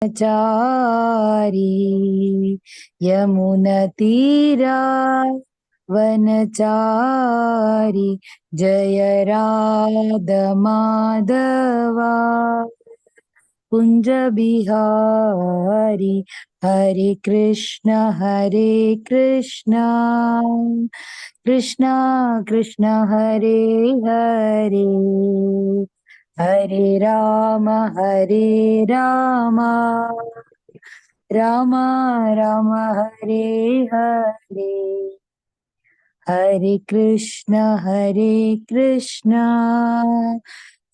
चारी यमुनतीरा वनचारी जय राधा माधवा कुंज बिहारी हरे कृष्ण कृष्ण कृष्ण हरे हरे हरे राम राम राम हरे हरे हरे कृष्ण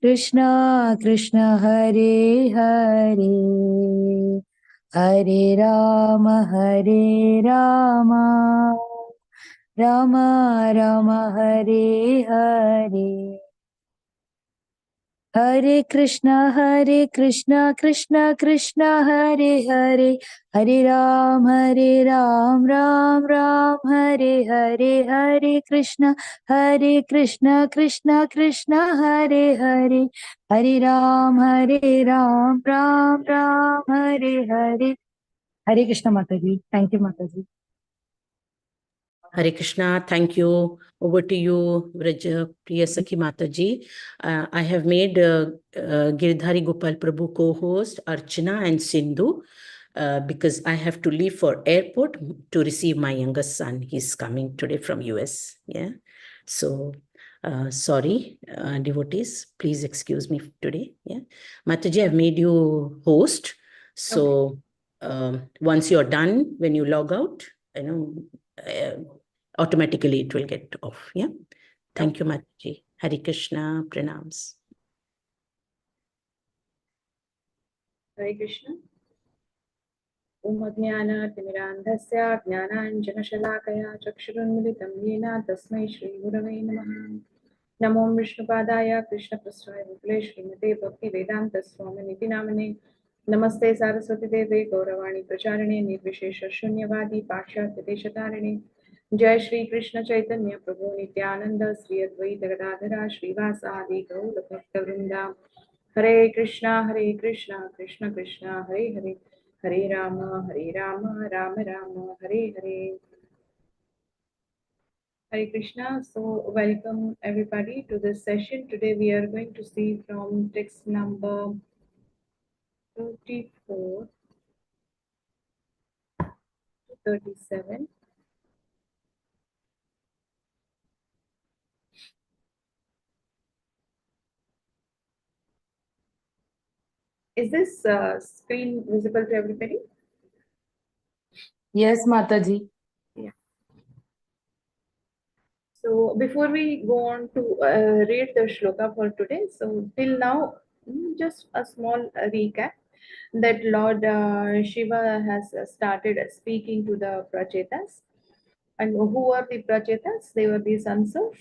कृष्ण कृष्ण हरे हरे हरे राम राम राम हरे हरे हरे कृष्ण कृष्ण कृष्ण हरे हरे हरे राम राम राम हरे हरे हरे कृष्ण कृष्ण कृष्ण हरे हरे हरे राम राम राम हरे हरे हरे कृष्ण माता जी। Thank you माता जी। Hare Krishna, thank you. Over to you, Vraja Priyasakhi Mataji. I have made Giridhari Gopal Prabhu co-host, Archana and Sindhu, because I have to leave for airport to receive my youngest son. He's coming today from US. Yeah. So, sorry, devotees, please excuse me today. Yeah. Mataji, I've made you host. So, once you're done, when you log out, automatically it will get off. Yeah. Thank you, Mataji. Hare Krishna, pranams. Hare Krishna. Om Ajnana-timirandhasya Jnananjana-shalakaya Chakshurunmilitam Yena Tasmai Shri Gurave Namaha. Namo Vishnupadaya Krishna Prasthaya Bhutale Srimate Bhakti Vedanta Swamini Namane. Namaste Saraswati Deve Gauravani Pracharine Nirvishesha Shunyavadi Pakshat Deshatarine. Jai Shri Krishna Chaitanya Prabhu Nityananda Sri Advaita Gadadhara Srivasadi Gaura Bhakta Vrinda. Hare Krishna Krishna Krishna Hare Hare Hare Rama Rama Rama Hare Hare. Hare Krishna. So welcome everybody to this session. Today we are going to see from text number 34 to 37. Is this screen visible to everybody? Yes, Mataji. Yeah. So before we go on to read the shloka for today, so till now, just a small recap that Lord Shiva has started speaking to the Prachetas. And who are the Prachetas? They were the sons of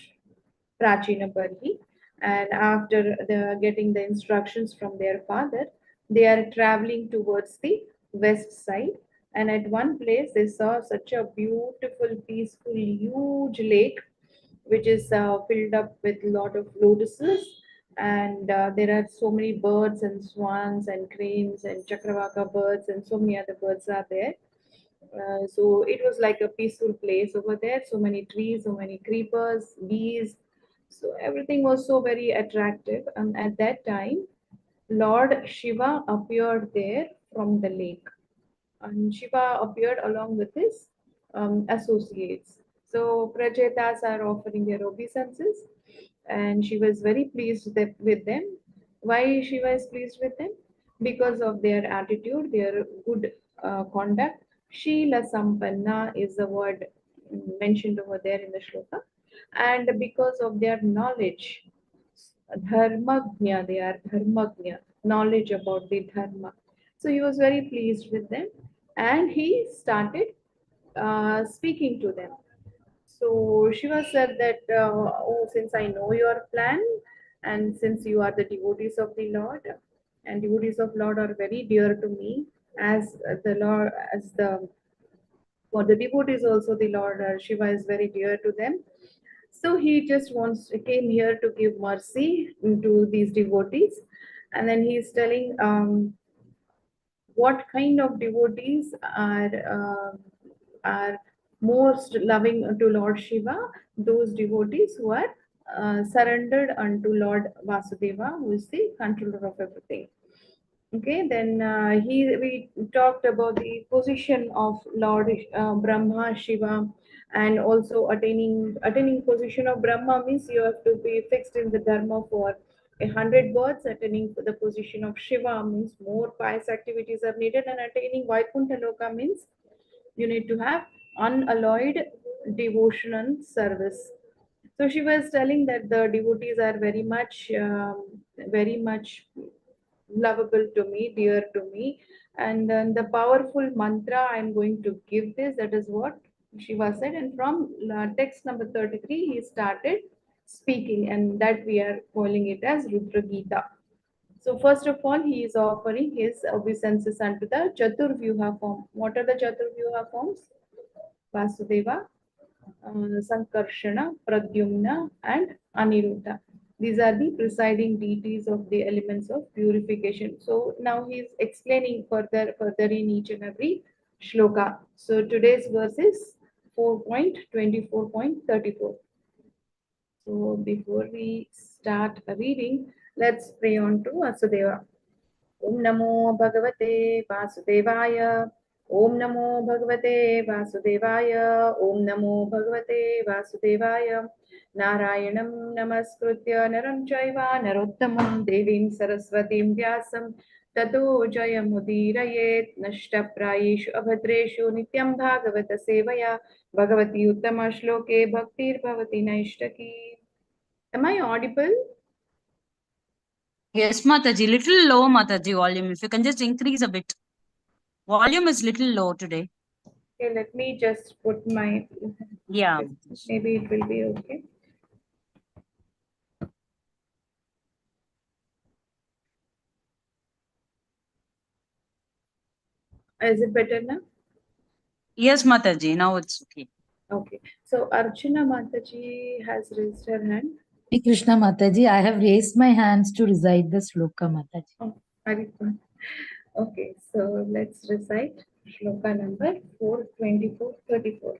Prachina Barhi. And after getting the instructions from their father, they are traveling towards the west side. And at one place, they saw such a beautiful, peaceful, huge lake, which is filled up with a lot of lotuses. And there are so many birds and swans and cranes and chakravaka birds and so many other birds are there. So it was like a peaceful place over there. So many trees, so many creepers, bees. So everything was so very attractive. And at that time, Lord Shiva appeared there from the lake. And Shiva appeared along with his associates. So Prachetas are offering their obeisances, and Shiva is very pleased with them. Why Shiva is pleased with them? Because of their attitude, their good conduct. Shila Sampanna is the word mentioned over there in the shloka, and because of their knowledge, dharmagnya, they are dharmagnya, knowledge about the dharma. So he was very pleased with them, and he started speaking to them. So Shiva said that, oh, since I know your plan, and since you are the devotees of the Lord, and devotees of Lord are very dear to me, as the Lord, as the for the devotees also the Lord Shiva is very dear to them. So he just came here to give mercy to these devotees, and then he is telling what kind of devotees are most loving to Lord Shiva? Those devotees who are surrendered unto Lord Vasudeva, who is the controller of everything. Okay, then we talked about the position of Lord Brahma, Shiva, and also attaining position of Brahma means you have to be fixed in the dharma for 100 births. Attaining the position of Shiva means more pious activities are needed, and attaining Vaikuntha Loka means you need to have unalloyed devotion and service. So she was telling that the devotees are very much lovable to me, dear to me. And then the powerful mantra I'm going to give this, that is what Shiva said. And from text number 33, he started speaking, and that we are calling it as Rudra Gita. So first of all, he is offering his obeisances unto the Chaturvyuha form. What are the Chaturvyuha forms? Vasudeva, Sankarshana, Pradyumna, and Aniruddha. These are the presiding deities of the elements of purification. So now he is explaining further in each and every shloka. So today's verse is 4.24.34. So before we start reading, let's pray on to Vasudeva. Om Namo Bhagavate Vasudevaya. Om Namo Bhagavate Vasudevaya. Om Namo Bhagavate Vasudevaya. Narayanam Namaskritya Naram Chaiva Narottamam Devim Saraswatim Vyasam Tato Jayamudirayet Nashtaprayeshu Abhadreshu Nityam Bhagavata Sevaya Bhagavati Uttama Shloke Bhaktir Bhavati Naishtaki. Am I audible? Yes, Mataji, little low, Mataji, volume. If you can just increase a bit. Volume is little low today. Okay, let me just put my. Yeah. Maybe it will be okay. Is it better now? Yes, Mataji, now it's okay. Okay. So Archana Mataji has raised her hand. Hare Krishna Mataji, I have raised my hands to recite the shloka, Mataji. Oh, very good. Okay, so let's recite shloka number 424-34.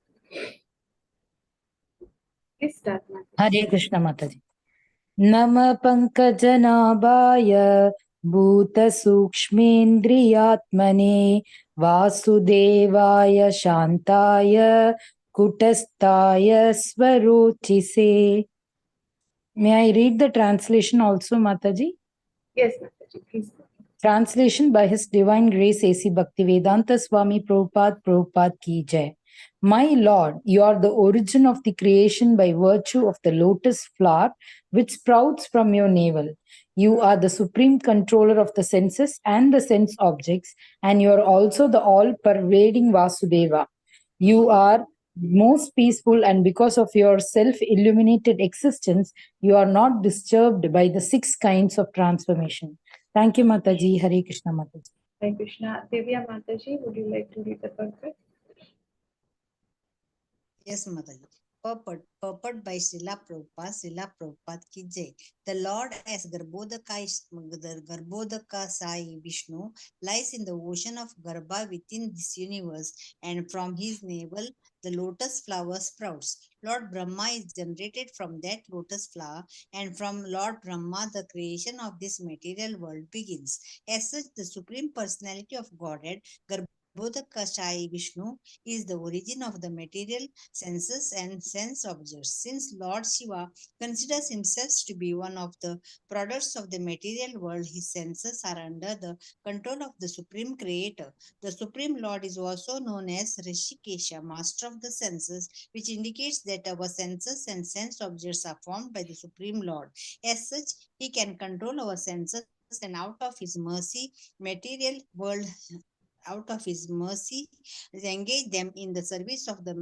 Please start, Mataji. Hare Krishna Mataji. Nama Pankajanaಭಾಯ Bhutasukshmendriyatmane Vasudevaya Shantaya Kutastaya Swaruchise. May I read the translation also, Mataji? Yes, Mataji, please. Translation by His Divine Grace A.C. Bhaktivedanta Swami Prabhupada Ki Jai. My Lord, you are the origin of the creation by virtue of the lotus flower which sprouts from your navel. You are the supreme controller of the senses and the sense objects, and you are also the all-pervading Vasudeva. You are most peaceful, and because of your self-illuminated existence, you are not disturbed by the 6 kinds of transformation. Thank you, Mataji. Hare Krishna, Mataji. Hare Krishna. Divya Mataji, would you like to read the purport? Yes, Mataji. Purport by Srila Prabhupada Ki Jai. The Lord as Garbhodaka Sai Vishnu lies in the ocean of Garbha within this universe, and from his navel the lotus flower sprouts. Lord Brahma is generated from that lotus flower, and from Lord Brahma the creation of this material world begins. As such, the Supreme Personality of Godhead, Garbhodaka Sai Vishnu, is the origin of the material senses and sense objects. Since Lord Shiva considers himself to be one of the products of the material world, his senses are under the control of the Supreme Creator. The Supreme Lord is also known as Rishikesha, Master of the Senses, which indicates that our senses and sense objects are formed by the Supreme Lord. As such, he can control our senses, and out of his mercy, engage them in the service of the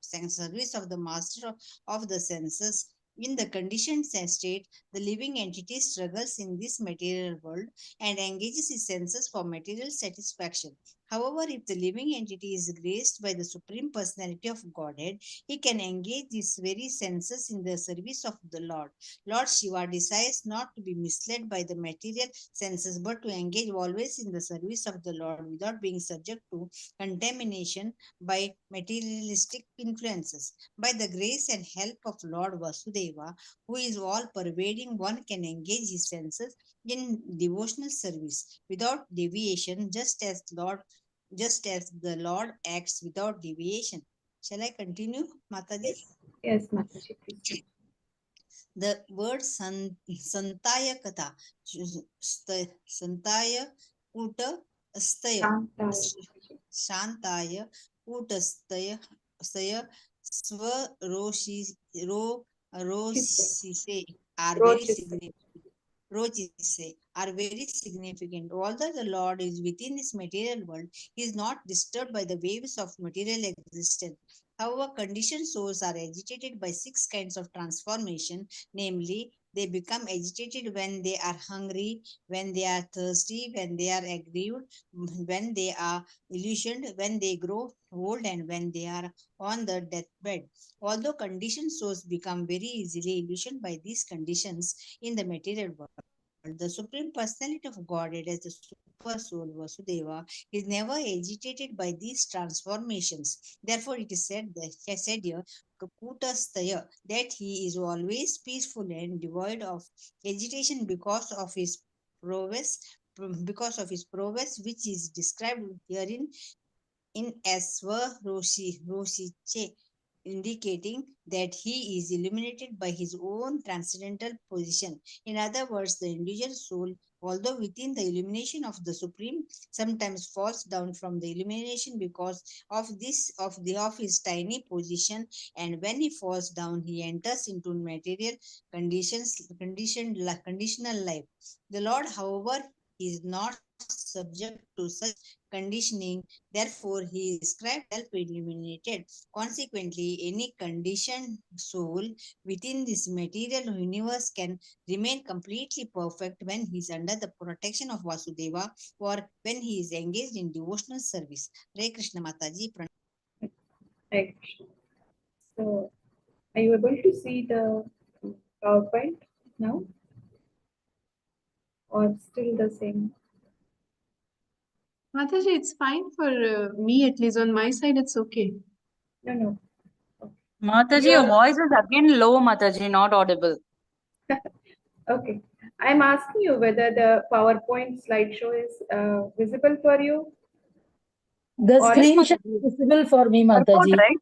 service of the master of the senses. In the conditioned state, the living entity struggles in this material world and engages his senses for material satisfaction. However, if the living entity is graced by the Supreme Personality of Godhead, he can engage these very senses in the service of the Lord. Lord Shiva desires not to be misled by the material senses, but to engage always in the service of the Lord without being subject to contamination by materialistic influences. By the grace and help of Lord Vasudeva, who is all pervading, one can engage his senses in devotional service without deviation, just as the Lord acts without deviation. Shall I continue, Mataji? Yes, Mataji, please. The word Santaya Katha, Santaya Kuta Astaya, Shantaya Kutastaya Staya Roshise are very significant. Are very significant. Although the Lord is within this material world, he is not disturbed by the waves of material existence. However, conditioned souls are agitated by 6 kinds of transformation, namely, they become agitated when they are hungry, when they are thirsty, when they are aggrieved, when they are illusioned, when they grow old, and when they are on the deathbed. Although conditioned souls become very easily illusioned by these conditions in the material world, the Supreme Personality of Godhead as the Super Soul Vasudeva is never agitated by these transformations. Therefore, it is said here, Kaputastaya, that he is always peaceful and devoid of agitation because of his prowess, which is described herein in Roshiche, indicating that he is illuminated by his own transcendental position. In other words, the individual soul, although within the illumination of the Supreme, sometimes falls down from the illumination because of his tiny position, and when he falls down, he enters into material conditional life. The Lord, however, is not subject to such conditioning. Therefore, he is described self-illuminated. Consequently, any conditioned soul within this material universe can remain completely perfect when he is under the protection of Vasudeva or when he is engaged in devotional service. Hare Krishna Mataji. Hare Krishna. So, are you able to see the PowerPoint now? Or still the same? Mataji, it's fine for me, at least on my side, it's okay. No. Mataji, your voice is again low, Mataji, not audible. Okay. I'm asking you whether the PowerPoint slideshow is visible for you. The Or screenshot is visible for me, Mataji. right?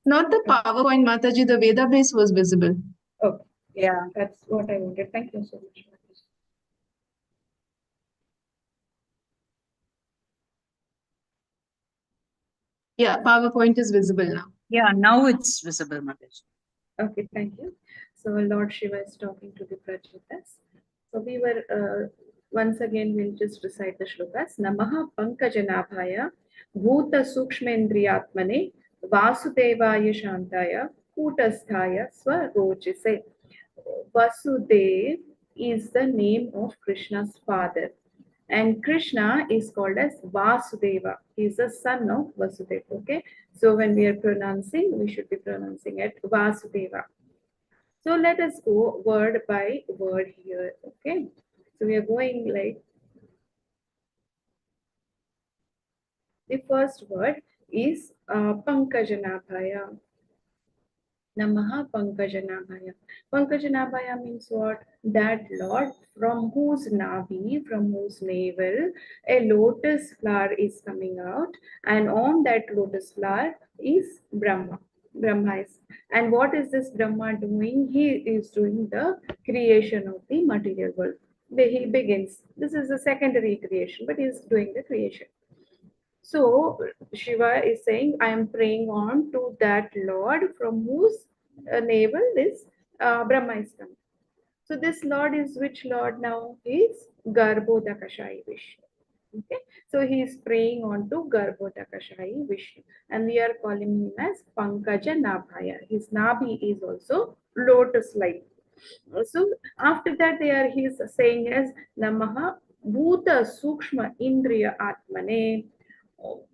Not the PowerPoint, Mataji, the Veda base was visible. Okay. Yeah, that's what I wanted. Thank you so much. Yeah, PowerPoint is visible now. Yeah, now it's visible, Mataji. Okay, thank you. So Lord Shiva is talking to the Prajatas. So we were, once again, we'll just recite the shlokas. Namaha Pankajanabhaya Bhuta Sukshmendriyatmane Vasudevaya Shantaya Kutasthaya Swarojise. Vasudev is the name of Krishna's father. And Krishna is called as Vasudeva. He is the son of Vasudeva. Okay. So when we are pronouncing, we should be pronouncing it Vasudeva. So let us go word by word here. Okay. So we are going like the first word is Pankajanabhaya. Namaha Pankajanabhaya. Pankajanabhaya means what? That Lord from whose navi, from whose navel, a lotus flower is coming out, and on that lotus flower is Brahma. Brahma is. And what is this Brahma doing? He is doing the creation of the material world. He begins. This is a secondary creation, but he is doing the creation. So Shiva is saying, I am praying on to that Lord from whose navel this Brahma is coming. So this Lord is which Lord now? Is Garbhodakashayi Vishnu. Okay. So he is praying on to Garbhodakashayi Vishnu, and we are calling him as Pankaja Nabhaya. His Nabhi is also lotus-like. So after that, he is saying as Namaha Bhuta Sukshma Indriya Atmane.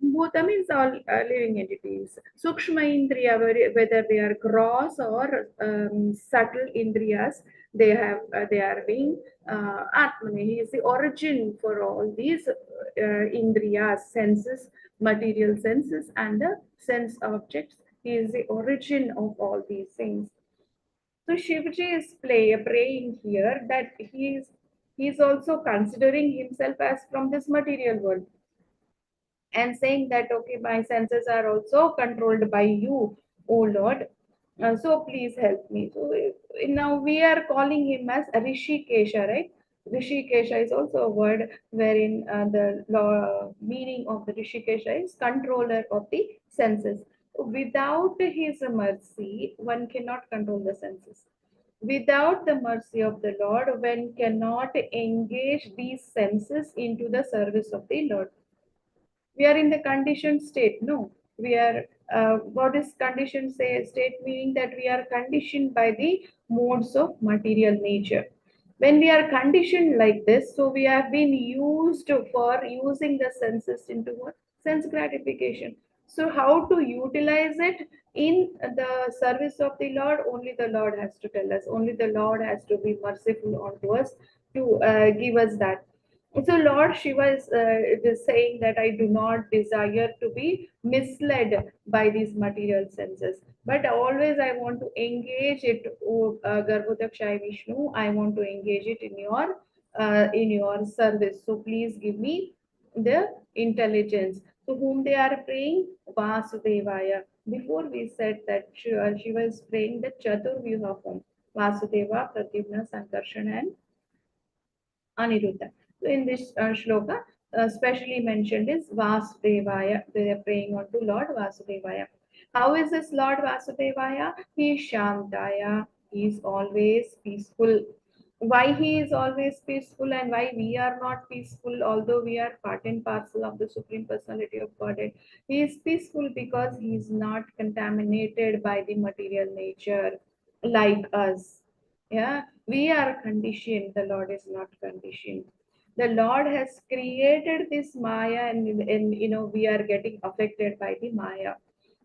Bhuta means all living entities. Sukshma Indriya, whether they are gross or subtle Indriyas, they are being Atmane. He is the origin for all these Indriyas, senses, material senses, and the sense objects. He is the origin of all these things. So Shivji is praying here that he is also considering himself as from this material world and saying that, okay, my senses are also controlled by you, O Lord. So please help me. So now we are calling him as Rishikesha, right? Rishikesha is also a word wherein the meaning of the Rishikesha is controller of the senses. Without his mercy, one cannot control the senses. Without the mercy of the Lord, one cannot engage these senses into the service of the Lord. We are in the conditioned state. No, we are what is conditioned state, meaning that we are conditioned by the modes of material nature. When we are conditioned like this, so we have been used for using the senses into what? Sense gratification. So how to utilize it in the service of the Lord? Only the Lord has to tell us. Only the Lord has to be merciful unto us to give us that. So Lord Shiva is saying that I do not desire to be misled by these material senses, but always I want to engage it, Garbhodakshaya Vishnu. I want to engage it in your service. So please give me the intelligence. To whom they are praying? Vasudevaya. Before we said that Shiva is praying the Chaturvyuha form. Vasudeva, Pradyumna, Sankarsana, and Aniruddha. So in this shloka, specially mentioned is Vasudevaya. They are praying on to Lord Vasudevaya. How is this Lord Vasudevaya? He is Shantaya. He is always peaceful. Why he is always peaceful and why we are not peaceful, although we are part and parcel of the Supreme Personality of Godhead? He is peaceful because he is not contaminated by the material nature like us. Yeah, we are conditioned. The Lord is not conditioned. The Lord has created this Maya, and we are getting affected by the Maya.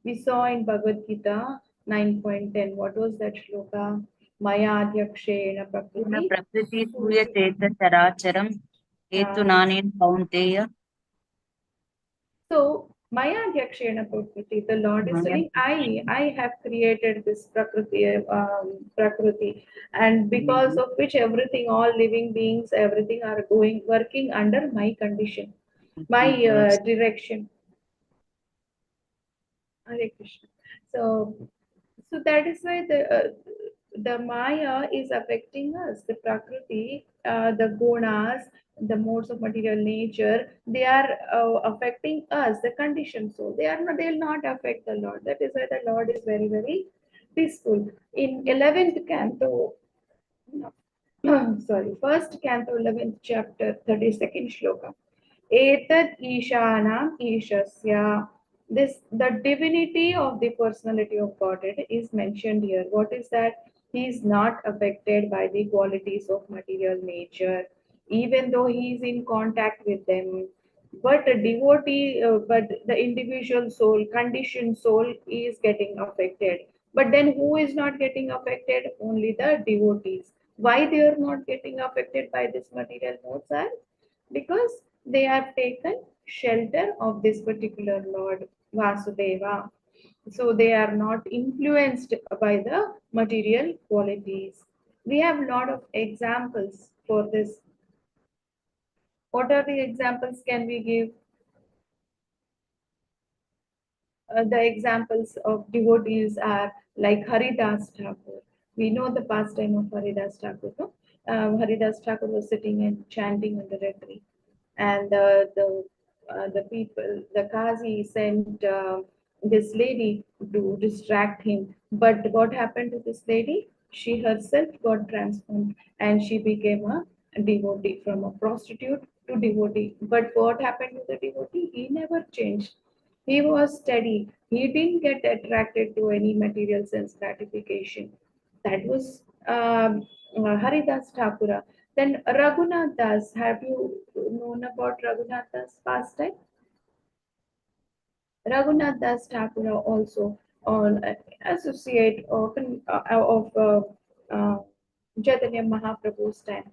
We saw in Bhagavad Gita 9.10. What was that shloka? Maya adhyakshena prakriti. प्रकृति सूयते चराचरं हेतु नानेन कौन्तेय. So Maya Adhyakshena Prakriti, the Lord is saying, I have created this Prakriti, and because of which everything, all living beings, everything are working under my condition, my direction. Hare Krishna. So that is why the Maya is affecting us. The Prakriti, the gunas, the modes of material nature, they are affecting us, the conditioned soul. They will not affect the Lord. That is why the Lord is very, very peaceful. In 11th canto, no, sorry, first canto, 11th chapter, 32nd shloka. Etat Ishanam Ishasya. The divinity of the personality of Godhead is mentioned here. What is that? He is not affected by the qualities of material nature, even though he is in contact with them. But a devotee, but the individual soul, conditioned soul, is getting affected. But then who is not getting affected? Only the devotees. Why they are not getting affected by this material modes are? Because they have taken shelter of this particular Lord Vasudeva. So they are not influenced by the material qualities. We have a lot of examples for this. What are the examples can we give? The examples of devotees are like Haridas Thakur. We know the pastime of Haridas Thakur. No? Haridas Thakur was sitting and chanting under a tree, and the people, the Qazi sent this lady to distract him. But what happened to this lady? She herself got transformed, and she became a devotee from a prostitute to devotee. But what happened to the devotee? He never changed. He was steady. He didn't get attracted to any material sense gratification. That was Haridas Thakura. Then Raghunath Das. Have you known about Raghunath Das pastime? Raghunath Das Thakura also on associate of Chaitanya Mahaprabhu's time.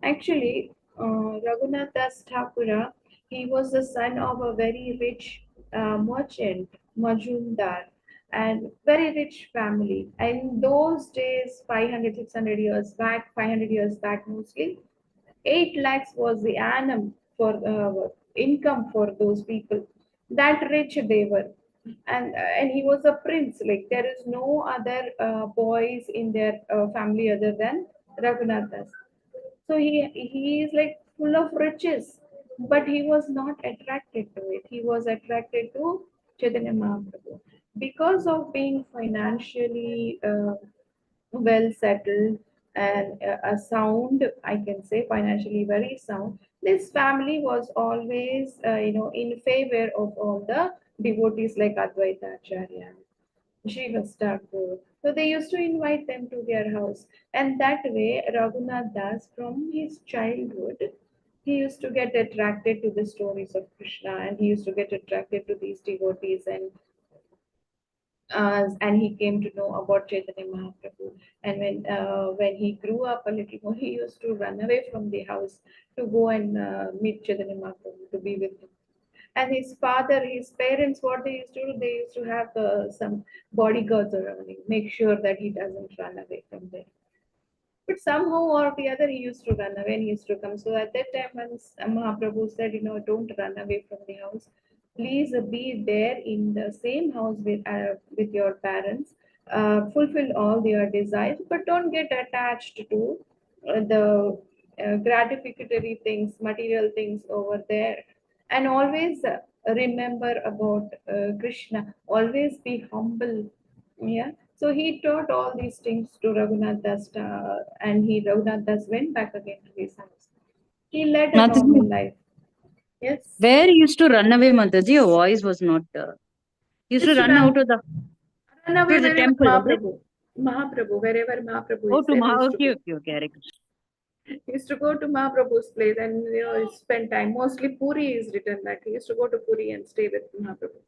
Actually, Raghunath Das Thakura, he was the son of a very rich merchant, Majumdar, and very rich family. And in those days, 500, 600 years back, 500 years back mostly, 8 lakhs was the annum for income for those people. That rich they were. And he was a prince. Like there is no other boys in their family other than Raghunath Das. So he is like full of riches, but he was not attracted to it. He was attracted to Chaitanya Mahaprabhu because of being financially well settled and a sound, I can say financially very sound. This family was always in favor of all the devotees like Advaita Acharya, Srivasta. So they used to invite them to their house. And that way, Raghunath Das, from his childhood, he used to get attracted to the stories of Krishna, and he used to get attracted to these devotees, and he came to know about Chaitanya Mahaprabhu. And when he grew up a little more, he used to run away from the house to go and meet Chaitanya Mahaprabhu, to be with him. And his father, his parents, what they used to do, they used to have some bodyguards around him, make sure that he doesn't run away from there. But somehow or the other, he used to run away and he used to come. So at that time, when Mahaprabhu said, don't run away from the house. Please be there in the same house with your parents. Fulfill all their desires, but don't get attached to the gratificatory things, material things over there. And always remember about Krishna. Always be humble. Yeah. So he taught all these things to Raghunath Das, and Raghunath Das went back again to his house. He led a normal Mataji, life. Yes. where he used to run away, Mataji? Your voice was not. He used to Just run out of the run away to the wherever temple, was it? Mahaprabhu, wherever Mahaprabhu Oh, is to there, he used to Okay, go. okay, okay. Hare Krishna. He used to go to Mahaprabhu's place and spend time. Mostly Puri is written that he used to go to Puri and stay with Mahaprabhu.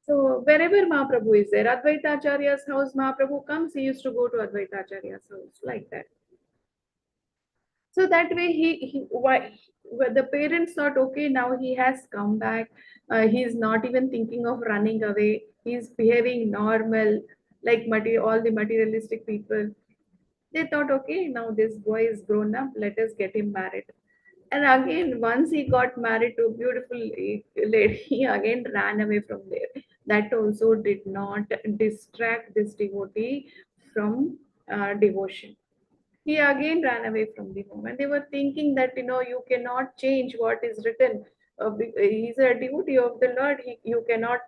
So wherever Mahaprabhu is there, Advaita Acharya's house, Mahaprabhu comes, he used to go to Advaita Acharya's house, like that. So that way, the parents thought, okay, now he has come back. He's not even thinking of running away. He's behaving normal, like all the materialistic people. They thought, okay, now this boy is grown up. Let us get him married. And again, once he got married to a beautiful lady, he again ran away from there. That also did not distract this devotee from devotion. He again ran away from the home, and they were thinking that you cannot change what is written. He's a devotee of the Lord. You cannot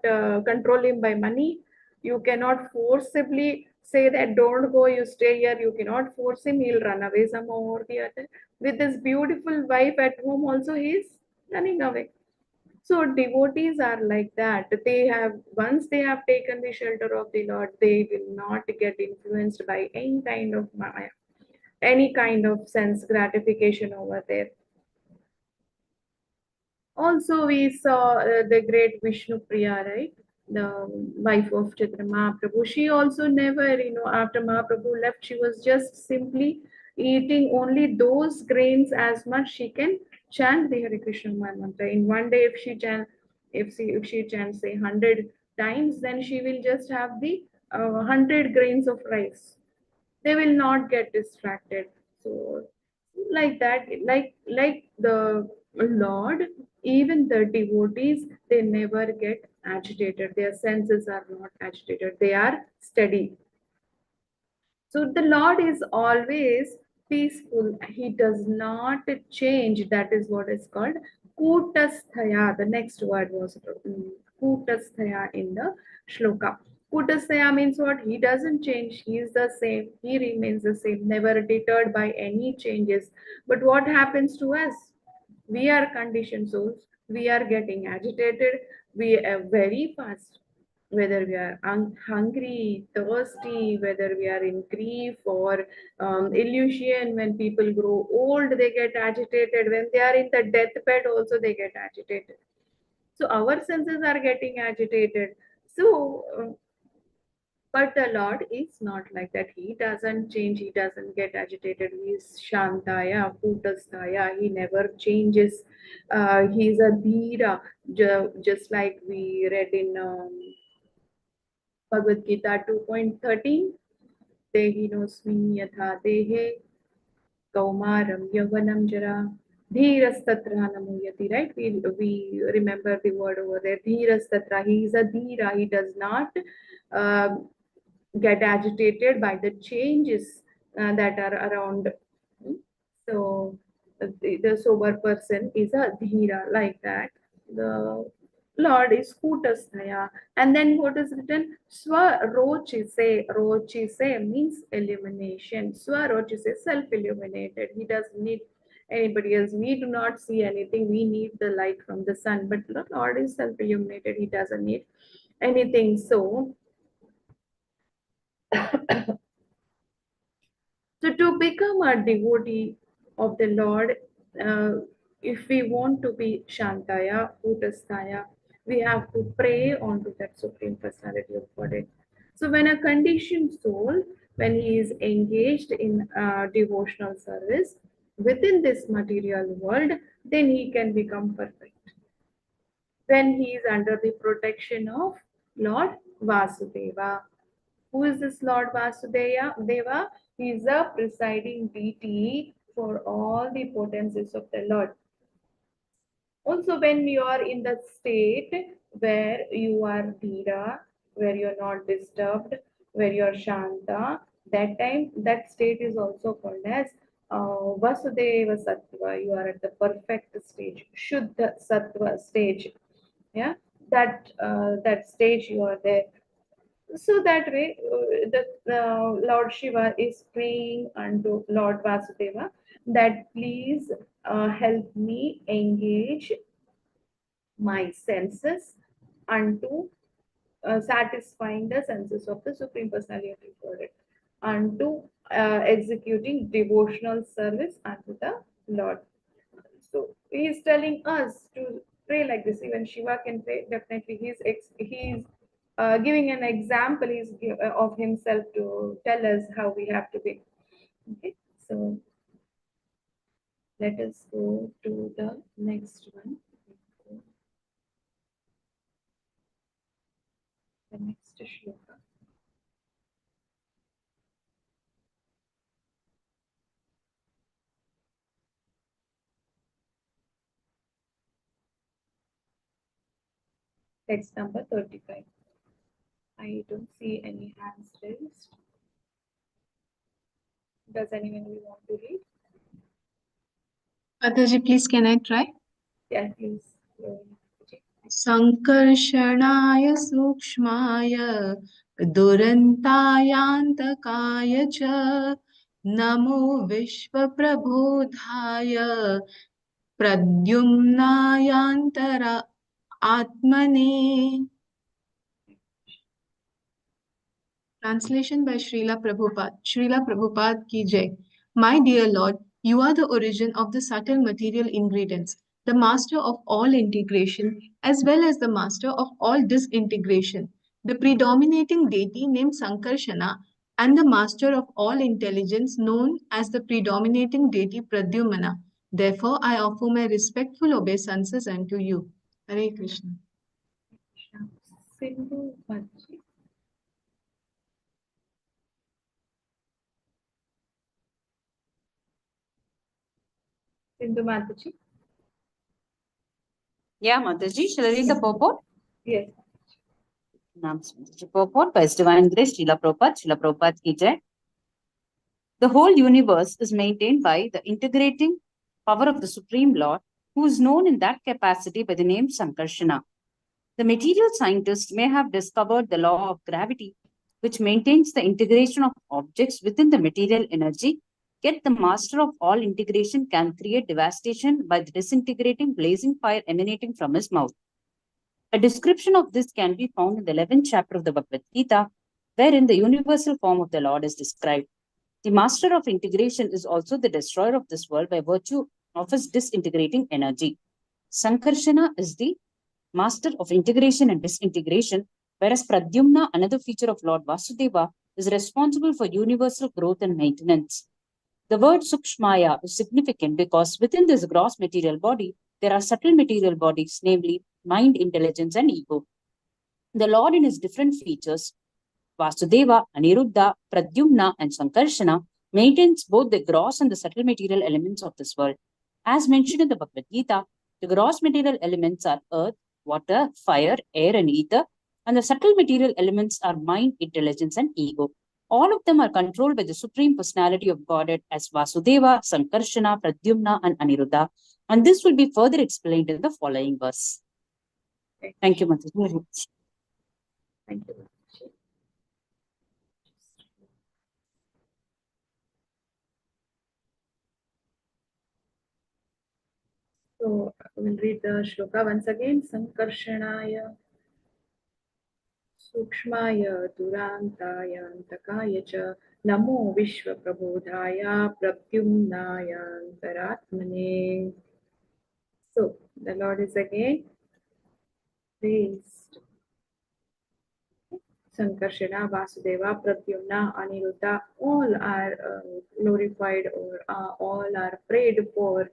control him by money. You cannot forcibly say that don't go, you stay here. You cannot force him. He'll run away somehow or the other. With his beautiful wife at home, also he's running away. So devotees are like that. They have once they have taken the shelter of the Lord, they will not get influenced by any kind of Maya, any kind of sense gratification over there. Also, we saw the great Vishnu Priya, right? The wife of Chaitanya Mahaprabhu. She also never, after Mahaprabhu left, she was just simply eating only those grains as much she can chant the Hare Krishna mantra. In one day, if she chants say 100 times, then she will just have the 100 grains of rice. They will not get distracted. So like that, like the Lord, even the devotees, they never get agitated. Their senses are not agitated, they are steady. So the Lord is always peaceful. He does not change. That is what is called kutasthaya. The next word was kutasthaya in the shloka. Kutasthaya means what? He doesn't change. He is the same. He remains the same, never deterred by any changes. But what happens to us? We are conditioned souls. We are getting agitated. We are very fast. Whether we are hungry, thirsty, whether we are in grief or illusion, when people grow old, they get agitated. When they are in the deathbed, also they get agitated. So our senses are getting agitated. So but the Lord is not like that. He doesn't change. He doesn't get agitated. He is Shantaya, Kutastaya. He never changes. He's a Dhira, just like we read in Bhagavad Gita 2.13. Dehinosmi yatha dehe Kaumaram Yavanam Jara Dhirastatra Namuyati, right? We remember the word over there. Dhirastatra. He is a Dhira. He does not uh, get agitated by the changes that are around. So the sober person is a Dhira, like that. The Lord is Kutasthaya. And then what is written? Swarochise. Rochise means illumination. Swarochise, self-illuminated. He doesn't need anybody else. We do not see anything. We need the light from the sun. But the Lord is self-illuminated. He doesn't need anything. So, so to become a devotee of the Lord, if we want to be Shantaya, Utastaya, we have to pray onto that Supreme Personality of Godhead. So when a conditioned soul, when he is engaged in devotional service within this material world, then he can become perfect. When he is under the protection of Lord Vasudeva. Who is this Lord Vasudeva? He is the presiding deity for all the potencies of the Lord. Also, when you are in the state where you are Dhira, where you are not disturbed, where you are Shanta, that time, that state is also called as Vasudeva Sattva. You are at the perfect stage, Shuddha Sattva stage. Yeah, that stage you are there. So that way, the Lord Shiva is praying unto Lord Vasudeva that please help me engage my senses unto satisfying the senses of the Supreme Personality of Godhead, unto executing devotional service unto the Lord. So he is telling us to pray like this. Even Shiva can pray. Definitely, he's giving an example of himself to tell us how we have to be. Okay, so let us go to the next one. The next shloka. Text number 35. I don't see any hands raised. Does anyone want to read? Mataji, please, can I try? Yeah, please. सङ्कर्षणाय सूक्ष्माय दुरन्तायान्तकाय च नमो विश्वप्रबोधाय प्रद्युम्नायान्तरा आत्मने. Translation by Srila Prabhupada. Srila Prabhupada ki jai. My dear Lord, you are the origin of the subtle material ingredients, the master of all integration, as well as the master of all disintegration, the predominating deity named Sankarshana, and the master of all intelligence known as the predominating deity Pradyumna. Therefore, I offer my respectful obeisances unto you. Hare Krishna. Sindhu Bhaji. Sindhu Mataji. Yeah, Mataji, shall I read the purport? Yes. Purport by His Divine Grace, Srila Prabhupada ki jai. The whole universe is maintained by the integrating power of the Supreme Lord, who is known in that capacity by the name Sankarshana. The material scientists may have discovered the law of gravity, which maintains the integration of objects within the material energy Yet the master of all integration can create devastation by the disintegrating blazing fire emanating from his mouth. A description of this can be found in the 11th chapter of the Bhagavad Gita, wherein the universal form of the Lord is described. The master of integration is also the destroyer of this world by virtue of his disintegrating energy. Sankarshana is the master of integration and disintegration, whereas Pradyumna, another feature of Lord Vasudeva, is responsible for universal growth and maintenance. The word Sukshmaya is significant because within this gross material body, there are subtle material bodies, namely mind, intelligence, and ego. The Lord in his different features, Vasudeva, Aniruddha, Pradyumna, and Sankarshana, maintains both the gross and the subtle material elements of this world. As mentioned in the Bhagavad Gita, the gross material elements are earth, water, fire, air, and ether, and the subtle material elements are mind, intelligence, and ego. All of them are controlled by the Supreme Personality of Godhead as Vasudeva, Sankarshana, Pradyumna, and Aniruddha. And this will be further explained in the following verse. Thank you, Mataji. Thank you, Mataji. So we'll read the shloka once again. Sankarshanaya Sukshmaya Durantāya Antakāya ca Namo Vishvaprabodhaya Pradyumnaya Antaratmane. So the Lord is again praised. Sankarshana, Vasudeva, Pradyumna, Aniruddha, all are glorified or all are prayed for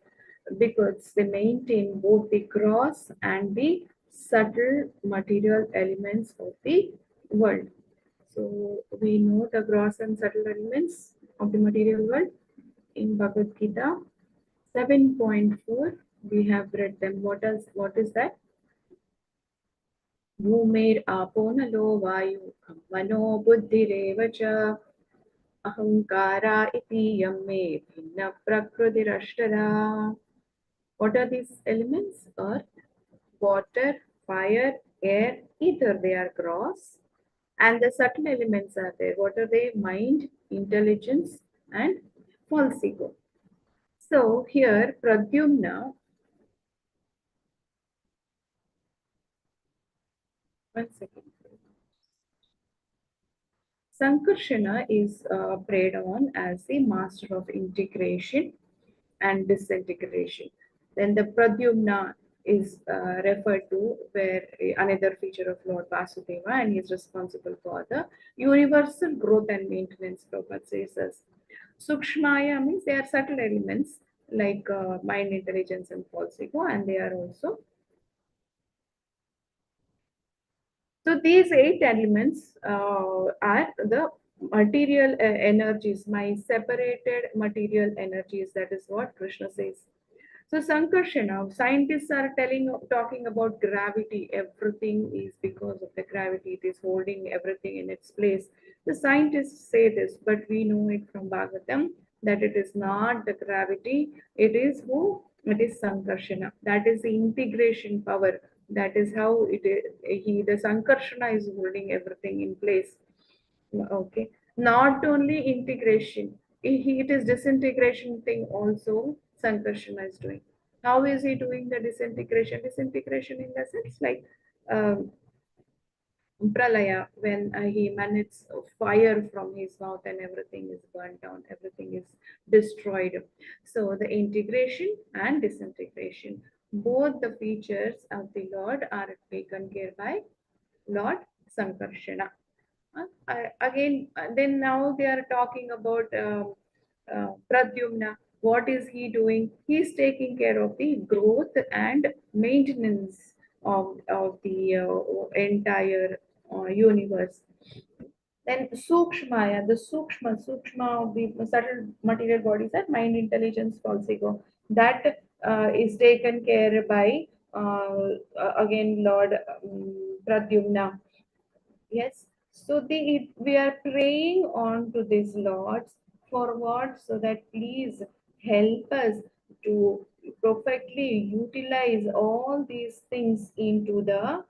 because they maintain both the gross and the subtle material elements of the world. So we know the gross and subtle elements of the material world in Bhagavad Gita 7.4. We have read them. What is that? Bhumir apo nalo vayu mano buddhireva cha ahankara iti yamme bhinna prakrutirashtara. What are these elements? Earth, water, fire, air, ether. They are gross. And the subtle elements are there. What are they? Mind, intelligence, and false ego. So here Pradyumna, one second. Sankarshana is preyed on as the master of integration and disintegration. Then the Pradyumna is referred to where another feature of Lord Vasudeva, and he is responsible for the universal growth and maintenance. Prabhupada says as Sukshmaya means they are subtle elements like mind, intelligence, and false ego, and they are also. So these 8 elements are the material energies, my separated material energies. That is what Krishna says. So Sankarshana, scientists are talking about gravity. Everything is because of the gravity. It is holding everything in its place. The scientists say this, but we know it from Bhagwatam that it is not the gravity. It is who? It is Sankarshana. That is the integration power. That is how it is. The Sankarshana is holding everything in place. Okay. Not only integration, it is disintegration thing also Sankarshana is doing. How is he doing the disintegration? Disintegration in the sense like Pralaya, when he emanates fire from his mouth and everything is burnt down, everything is destroyed. So the integration and disintegration, both the features of the Lord are taken care by Lord Sankarshana. Then now they are talking about Pradyumna. What is he doing? He is taking care of the growth and maintenance of the entire universe. Then Sukshmaya, the Sukshma of the subtle material bodies are mind, intelligence, false ego. That is taken care by again Lord Pradyumna. Yes. So we are praying on to these lords for what? So that please help us to perfectly utilize all these things into the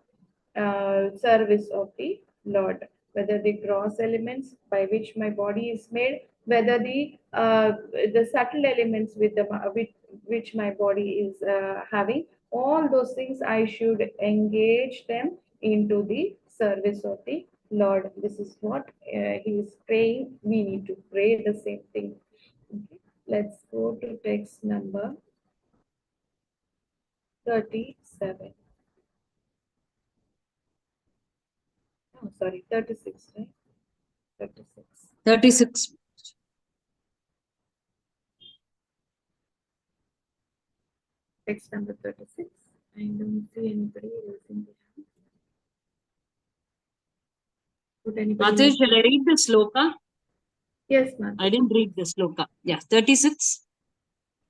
service of the Lord. whether the gross elements by which my body is made, whether the subtle elements with which my body is having, all those things I should engage them into the service of the Lord. This is what he is praying. We need to pray the same thing. Okay. Let's go to text number 37. Oh, sorry, 36, right? 36. 36. Text number 36. I don't see anybody raising their hand. Would anybody Mataji, like shall I read the sloka? Yes, ma'am. I didn't read the sloka. Yeah, 36.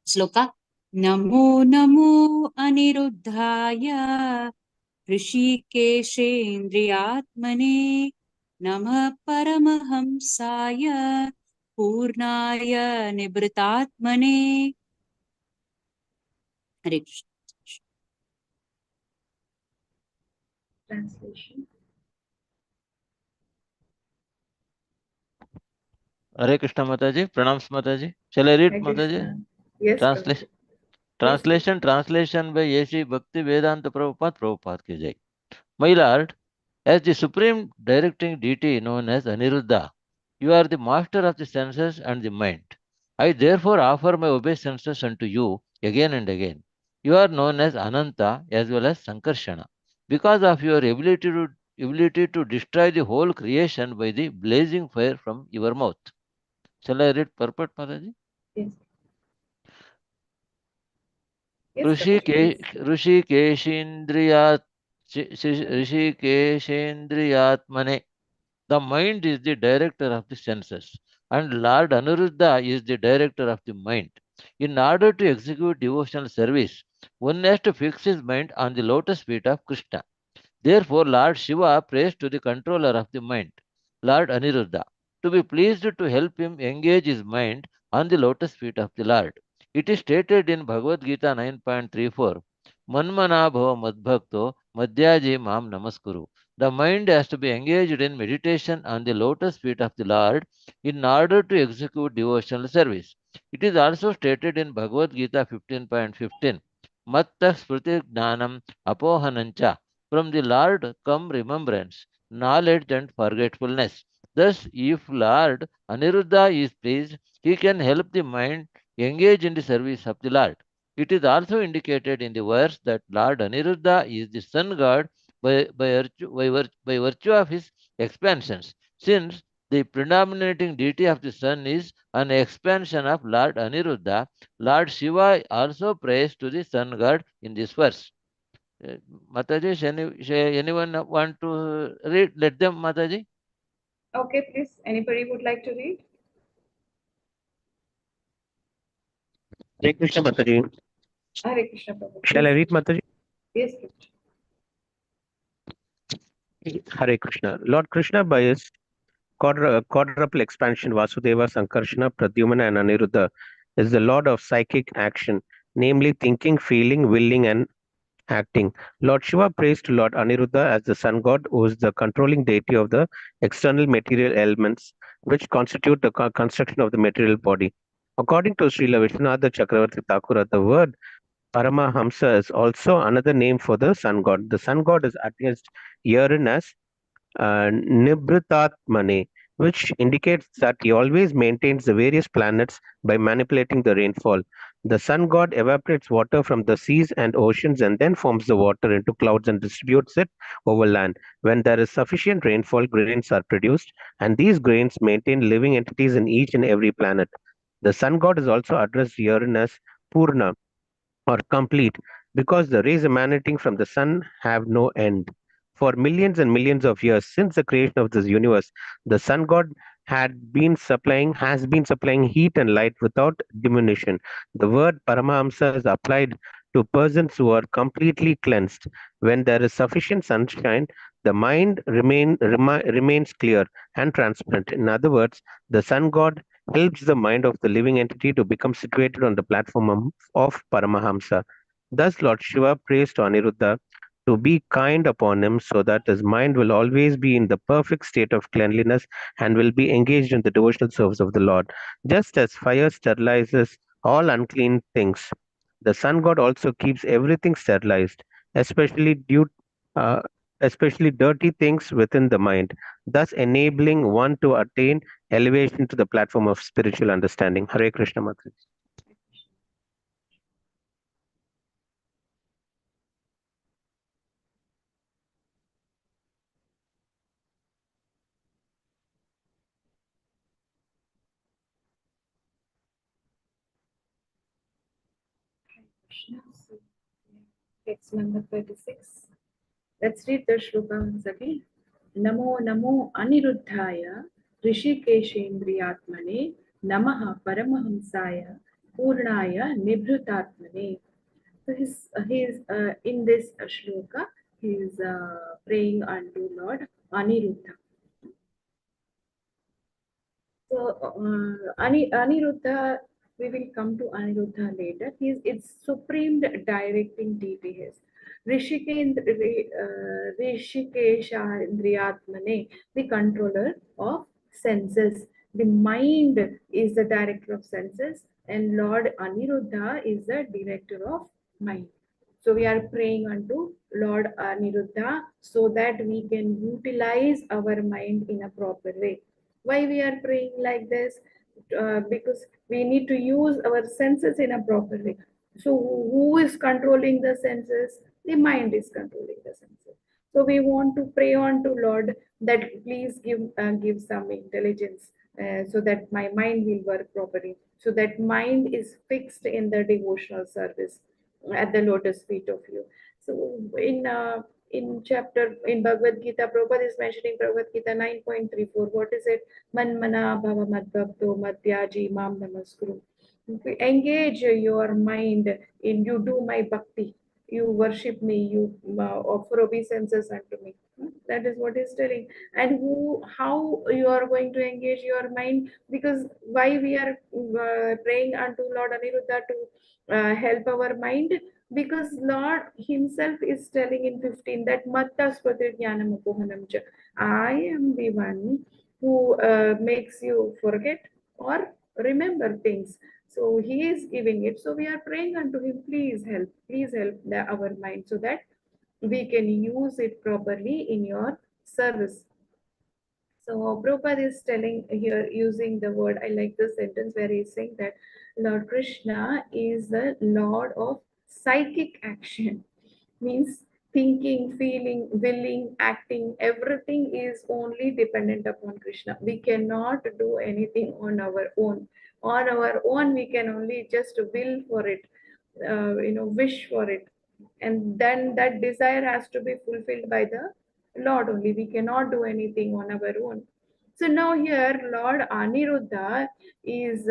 Sloka. Namo Namo Aniruddhaya Rishikeshendriyatmane Namah Paramahamsaya Purnaya Nibritatmane. Hare Krishna. Translation. Hare Krishna Mataji, pranams Mataji. Shall I read Hare Mataji? Krishna. Yes, Translation. Translation by A.C. Bhakti Vedanta Prabhupada ki jai. My Lord, as the supreme directing deity known as Aniruddha, you are the master of the senses and the mind. I therefore offer my obeisances unto you again and again. You are known as Ananta as well as Sankarshana because of your ability to destroy the whole creation by the blazing fire from your mouth. Shall I read purport, Mataji? Yes. Yes, Prabhuji, please. Rishikeshendriyatmane. The mind is the director of the senses, and Lord Anuruddha is the director of the mind. In order to execute devotional service, one has to fix his mind on the lotus feet of Krishna. Therefore, Lord Shiva prays to the controller of the mind, Lord Aniruddha, to be pleased to help him engage his mind on the lotus feet of the Lord. It is stated in Bhagavad Gita 9.34, Manmana bhava madbhakto madhyaji mam namaskuru. The mind has to be engaged in meditation on the lotus feet of the Lord in order to execute devotional service. It is also stated in Bhagavad Gita 15.15, Matta smriti gnanam apohanancha. From the Lord come remembrance, knowledge, and forgetfulness. Thus, if Lord Aniruddha is pleased, he can help the mind engage in the service of the Lord. It is also indicated in the verse that Lord Aniruddha is the sun god by virtue of his expansions, since the predominating deity of the sun is an expansion of Lord Aniruddha. Lord Shiva also prays to the sun god in this verse. Mataji, anyone want to read? Let them, Mataji. Okay, please. Anybody would like to read? Hare Krishna Mataji. Hare Krishna, Prabhu. Shall I Please. read Mataji? Yes, Prabhuji. Hare Krishna. Lord Krishna, by his quadruple expansion, Vasudeva, Sankarshana, Pradyumna, and Aniruddha, is the Lord of psychic action, namely thinking, feeling, willing, and acting. Lord Shiva prays to Lord Aniruddha as the sun god, who is the controlling deity of the external material elements which constitute the construction of the material body. According to Srila Vishwanath Chakravarti Thakura, the word Paramahamsa is also another name for the sun god. The sun god is addressed herein as Nibritatmane, which indicates that he always maintains the various planets by manipulating the rainfall. The sun god evaporates water from the seas and oceans and then forms the water into clouds and distributes it over land. When there is sufficient rainfall, grains are produced, and these grains maintain living entities in each and every planet. The sun god is also addressed herein as Purna, or complete, because the rays emanating from the sun have no end. For millions and millions of years since the creation of this universe, the sun god has been supplying heat and light without diminution. The word Paramahamsa is applied to persons who are completely cleansed. When there is sufficient sunshine, the mind remains clear and transparent. In other words, the sun god helps the mind of the living entity to become situated on the platform of Paramahamsa. Thus, Lord Shiva prays to Aniruddha to be kind upon him so that his mind will always be in the perfect state of cleanliness and will be engaged in the devotional service of the Lord. Just as fire sterilizes all unclean things, the sun god also keeps everything sterilized, especially uh, especially dirty things within the mind, thus enabling one to attain elevation to the platform of spiritual understanding. Hare Krishna Mataji. Text number 36. Let's read the shloka once again. Namo Namo Aniruddhaya Rishikeshendriyatmane Namaha Paramahamsaya Purnaya Nibhrutatmane. So he's in this shloka, he is praying unto Lord Aniruddha. So Aniruddha, we will come to Aniruddha later. He is its supreme directing deity. He is Rishikeshandriyatmane, the controller of senses. The mind is the director of senses, and Lord Aniruddha is the director of mind. So we are praying unto Lord Aniruddha so that we can utilize our mind in a proper way. Why we are praying like this? Because we need to use our senses in a proper way. So who is controlling the senses? The mind is controlling the senses. So we want to pray on to Lord that please give some intelligence so that my mind will work properly. So that mind is fixed in the devotional service at the lotus feet of you. So in chapter in Bhagavad Gita, Prabhupada is mentioning Bhagavad Gita 9.34. What is it? Manmana bhava madbhakto madhyaji mam namaskuru. Engage your mind in you do my bhakti. You worship me, you offer obeisances unto me. That is what he's telling. And how you are going to engage your mind? Because why we are praying unto Lord Aniruddha to help our mind? Because Lord himself is telling in 15 that matta svati jnanam apohanam cha. I am the one who makes you forget or remember things. So he is giving it. So we are praying unto him, please help our mind so that we can use it properly in your service. So Prabhupada is telling here using the word, I like the sentence where he's saying that Lord Krishna is the Lord of psychic action. Means thinking, feeling, willing, acting, everything is only dependent upon Krishna. We cannot do anything on our own. On our own, we can only just will for it, wish for it. And then that desire has to be fulfilled by the Lord only. We cannot do anything on our own. So now here, Lord Aniruddha is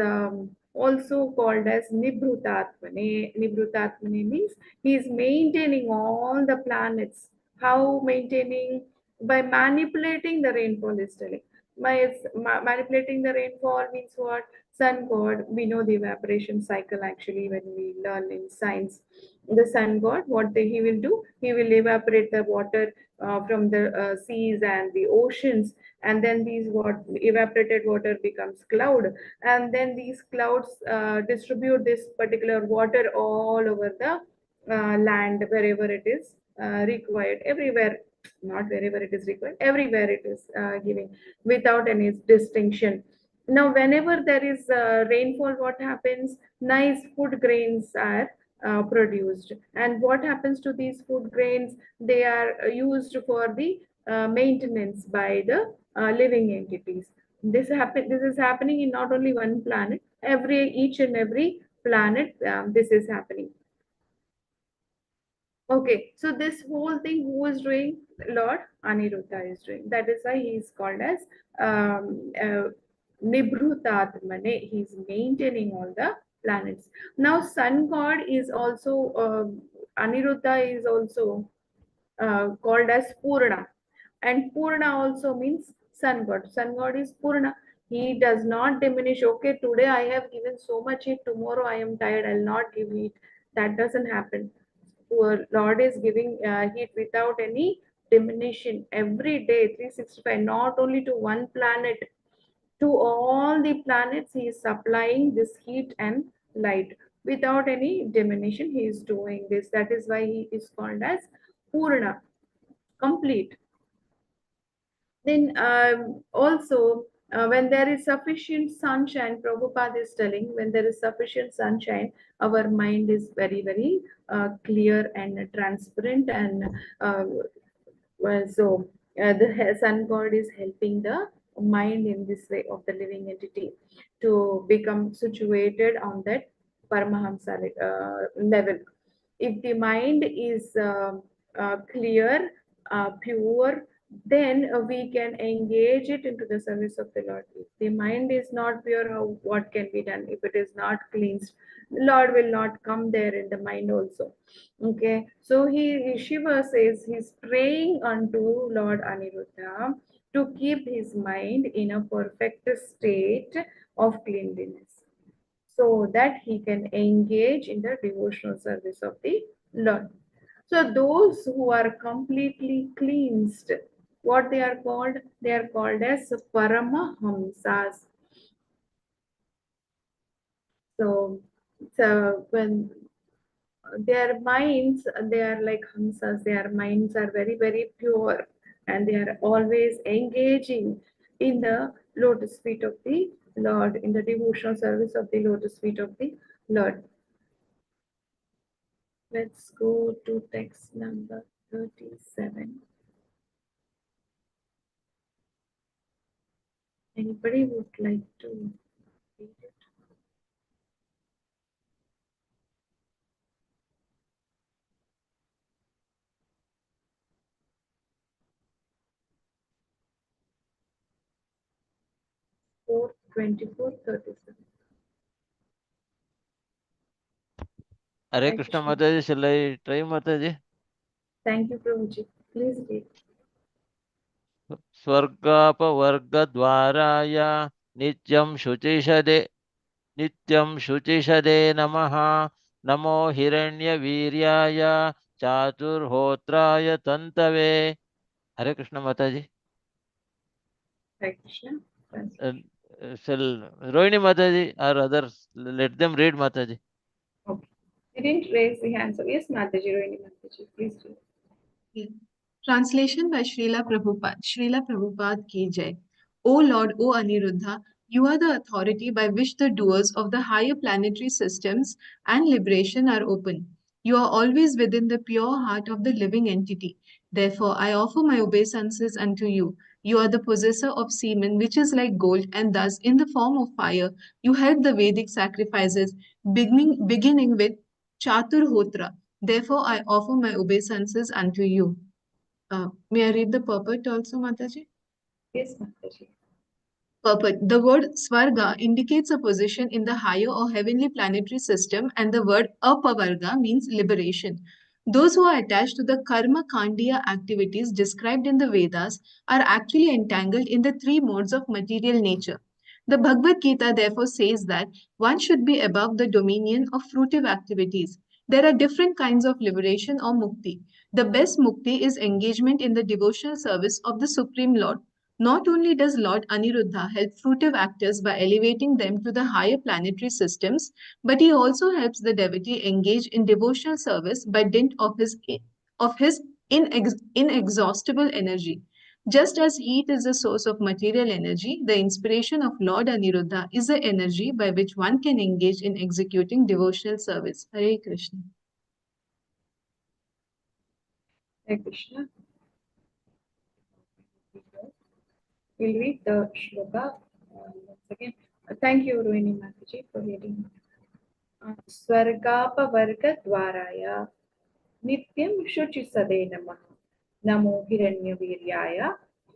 also called as Nibhrutatmane. Nibhrutatmane means he is maintaining all the planets. How maintaining? By manipulating the rainfall is telling. Manipulating the rainfall means what? Sun god, we know the evaporation cycle actually when we learn in science. The sun god, he will do? He will evaporate the water from the seas and the oceans, and then these evaporated water becomes cloud, and then these clouds distribute this particular water all over the land wherever it is required, everywhere, not wherever it is required, everywhere it is giving without any distinction. Now whenever there is rainfall, what happens? Nice food grains are produced, and what happens to these food grains? They are used for the maintenance by the living entities. This is happening in not only one planet, each and every planet, this is happening. Okay, so this whole thing, who is doing? Lord Aniruddha is doing. That is why he is called as Nibhrutatmane. He is maintaining all the planets. Now, sun god is also Aniruddha is also called as Purna, and Purna also means sun god. Sun god is Purna. He does not diminish. Okay, today I have given so much heat, tomorrow I am tired, I'll not give heat. That doesn't happen. Lord is giving heat without any diminution every day, 365, not only to one planet, to all the planets he is supplying this heat and light without any diminution. He is doing this. That is why he is called as Purna, complete. Then also, when there is sufficient sunshine, Prabhupada is telling, when there is sufficient sunshine, our mind is very, very clear and transparent. And the sun god is helping the mind in this way of the living entity to become situated on that Paramahamsa level. If the mind is clear, pure, then we can engage it into the service of the Lord. If the mind is not pure, what can be done? If it is not cleansed, the Lord will not come there in the mind also. Okay, so Shiva says he's praying unto Lord Aniruddha to keep his mind in a perfect state of cleanliness, so that he can engage in the devotional service of the Lord. So those who are completely cleansed, what they are called? They are called as Paramahamsas. So when their minds, they are like Hamsas, their minds are very, very pure, and they are always engaging in the lotus feet of the Lord, in the devotional service of the lotus feet of the Lord. Let's go to text number 37. Anybody would like to read it? Four 24:37. Hare Hare Krishna Krishna. Mataji, shall I try Mataji? Thank you, Prabhuji. Please read. स्वर्गापवर्गद्वाराय नित्यं शुचिषदे नमः नमो हिरण्यवीर्याय चातुर्होत्राय तन्तवे. Hare Krishna Mataji. Hare Krishna. Shall Rohini Mataji or others, let them read Mataji. Okay. You didn't raise the hand, so yes, Mataji, Rohini Mataji, please read. Yeah. Translation by Srila Prabhupada. Srila Prabhupada ki jai. O Lord, O Aniruddha, you are the authority by which the doors of the higher planetary systems and liberation are open. You are always within the pure heart of the living entity. Therefore, I offer my obeisances unto you. You are the possessor of semen, which is like gold, and thus, in the form of fire, you held the Vedic sacrifices, beginning with Chaturhotra. Therefore, I offer my obeisances unto you. May I read the purport also, Mataji? Yes, Mataji. Purport. The word Svarga indicates a position in the higher or heavenly planetary system, and the word Apavarga means liberation. Those who are attached to the karma kandiya activities described in the Vedas are actually entangled in the three modes of material nature. The Bhagavad Gita therefore says that one should be above the dominion of fruitive activities. There are different kinds of liberation or mukti. The best mukti is engagement in the devotional service of the Supreme Lord. Not only does Lord Aniruddha help fruitive actors by elevating them to the higher planetary systems, but he also helps the devotee engage in devotional service by dint of his inexhaustible energy. Just as heat is the source of material energy, the inspiration of Lord Aniruddha is the energy by which one can engage in executing devotional service. Hare Krishna. Hare Krishna. We'll read the shloka once again. Thank you, Rohini Mataji, for reading. Swargapavargadvaraya Nityam Shuchisade Namaha Namo Hiranyaviryaya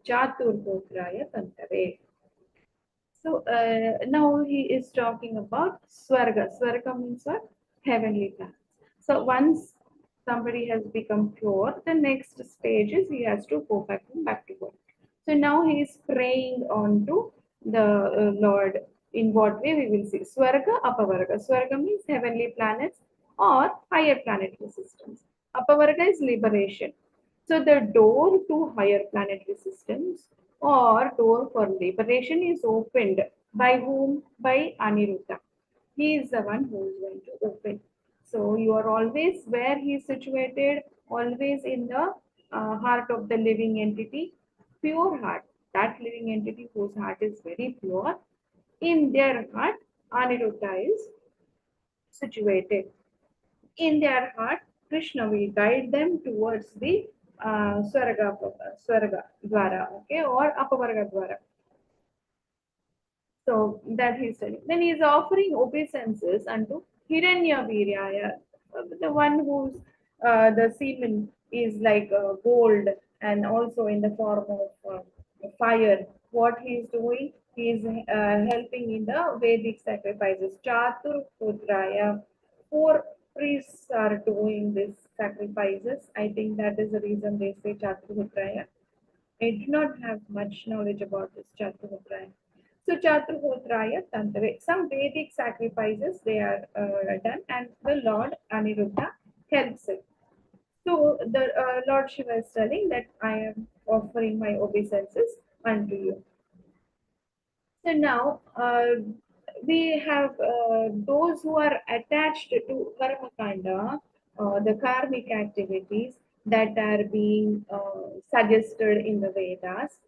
Chaturhotraya Tantave. So now he is talking about Swarga. Swarga means what? Heavenly planets. So once somebody has become pure, the next stage is he has to go back to God. So now he is praying on to the Lord. In what way we will see? Swarga, Apavarga. Swarga means heavenly planets or higher planetary systems. Apavarga is liberation. So the door to higher planetary systems or door for liberation is opened by whom? By Aniruddha. He is the one who is going to open. So you are always where he is situated, always in the heart of the living entity, pure heart. That living entity whose heart is very pure, in their heart, Aniruddha is situated. In their heart, Krishna will guide them towards the Swarga Dwara, okay, or Apavarga Dwara. So that he's telling. Then he's offering obeisances unto Hiranyavirya, the one whose the semen is like gold and also in the form of fire. What he is doing, he is helping in the Vedic sacrifices. Chatur Putraya, four priests are doing these sacrifices. I think that is the reason they say Chatur Putraya. I do not have much knowledge about this Chaturhotraya. So Chaturhotraya Tantra, some Vedic sacrifices they are done, and the Lord Aniruddha helps it. So the Lord Shiva is telling that I am offering my obeisances unto you. So now we have those who are attached to karma kanda, the karmic activities that are being suggested in the Vedas.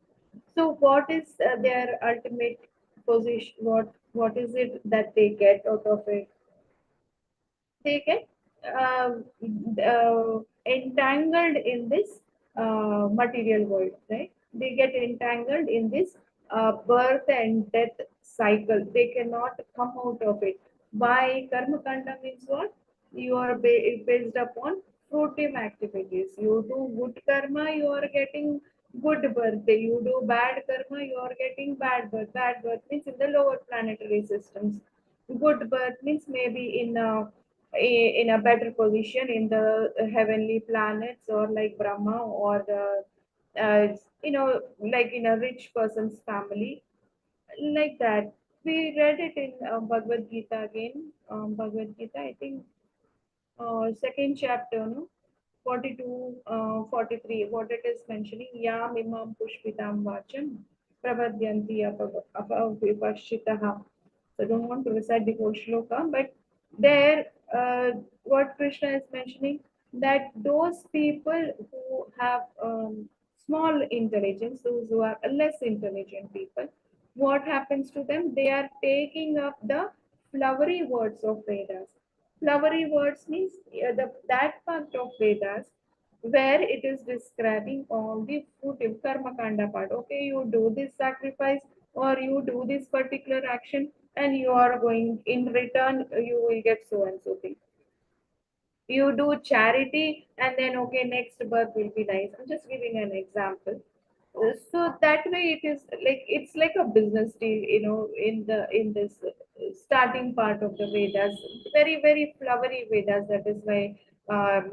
So what is their ultimate position? What is it that they get out of it? They get entangled in this material world, right? They get entangled in this birth and death cycle. They cannot come out of it. By karma kanda means what? You are based upon fruitive activities. You do good karma, you are getting good birth. You do bad karma, you are getting bad birth. Bad birth means in the lower planetary systems. Good birth means maybe in a better position in the heavenly planets or like Brahma or the like in a rich person's family like that. We read it in Bhagavad Gita again. Bhagavad Gita, I think second chapter, no? 42, 43, what it is mentioning, Yam imam pushpitam vacham pravadyanti apavipashitaha. So I don't want to recite the whole shloka, but there, what Krishna is mentioning, that those people who have small intelligence, those who are less intelligent people, what happens to them? They are taking up the flowery words of Vedas. Flowery words means that part of Vedas where it is describing all the fruitive karma kanda part. Okay, you do this sacrifice or you do this particular action and you are going in return, you will get so and so thing. You do charity and then okay, next birth will be nice. I'm just giving an example. So that way it is like it's like a business deal, in this starting part of the Vedas, very flowery Vedas. That is why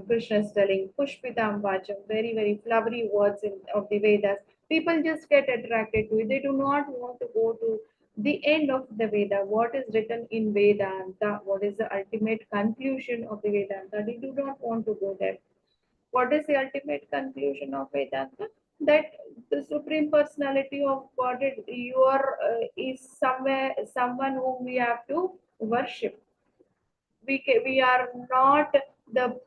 Krishna is telling Pushpitam Vacham, very flowery words of the Vedas. People just get attracted to it. They do not want to go to the end of the Veda, what is written in Vedanta, what is the ultimate conclusion of the Vedanta. They do not want to go there. What is the ultimate conclusion of Vedanta? That the Supreme Personality of Godhead, is somewhere someone whom we have to worship. We are not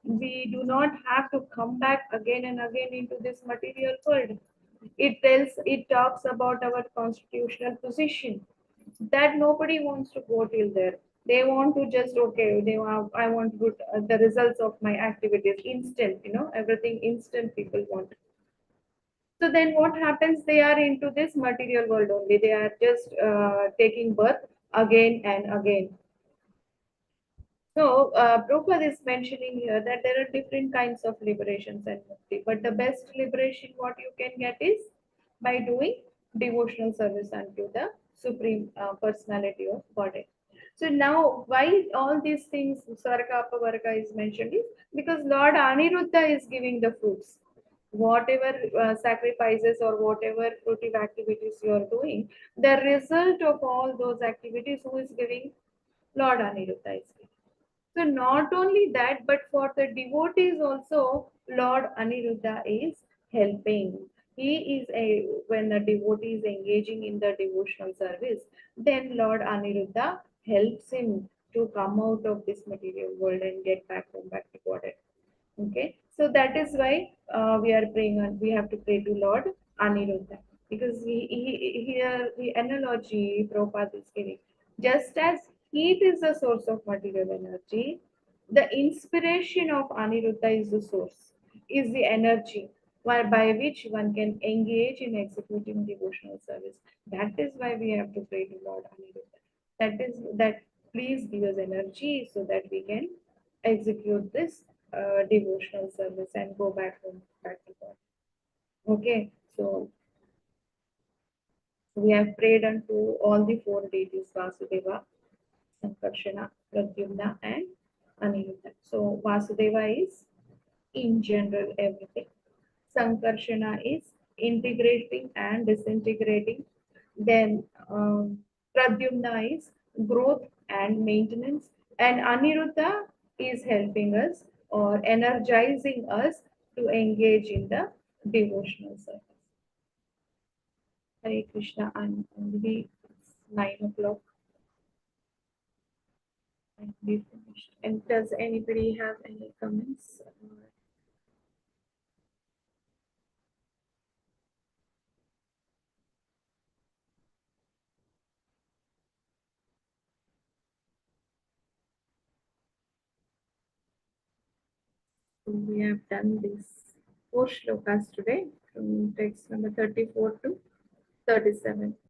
we do not have to come back again and again into this material world. It talks about our constitutional position that nobody wants to go till there. They want to just okay. I want good the results of my activities instant. Everything instant. People want. So then what happens? They are into this material world only. They are just taking birth again and again. So, Prabhupada is mentioning here that there are different kinds of liberations and mukti, but the best liberation what you can get is by doing devotional service unto the Supreme Personality of Godhead. So now, why all these things, Saraka Apavarga is mentioned is because Lord Aniruddha is giving the fruits. Whatever sacrifices or whatever fruitive activities you are doing, the result of all those activities, who is giving? Lord Aniruddha is giving. So not only that, but for the devotees also, Lord Aniruddha is helping. He is a, when the devotee is engaging in the devotional service, then Lord Aniruddha helps him to come out of this material world and get back home, back to Godhead. Okay, so that is why we are praying, and we have to pray to Lord Aniruddha, because here the analogy Prabhupada is giving, just as heat is the source of material energy, the inspiration of Aniruddha is the source, is the energy by which one can engage in executing devotional service. That is why we have to pray to Lord Aniruddha. That is that. Please give us energy so that we can execute this devotional service and go back home, back to God. Okay, so we have prayed unto all the four deities Vasudeva, Sankarshana, Pradyumna, and Aniruddha. So Vasudeva is in general everything. Sankarshana is integrating and disintegrating. Then Pradyumna is growth and maintenance. And Aniruddha is helping us or energizing us to engage in the devotional service. Hare Krishna, and already it's 9 o'clock and we finished. And does anybody have any comments? So we have done these 4 shlokas today from text number 34 to 37.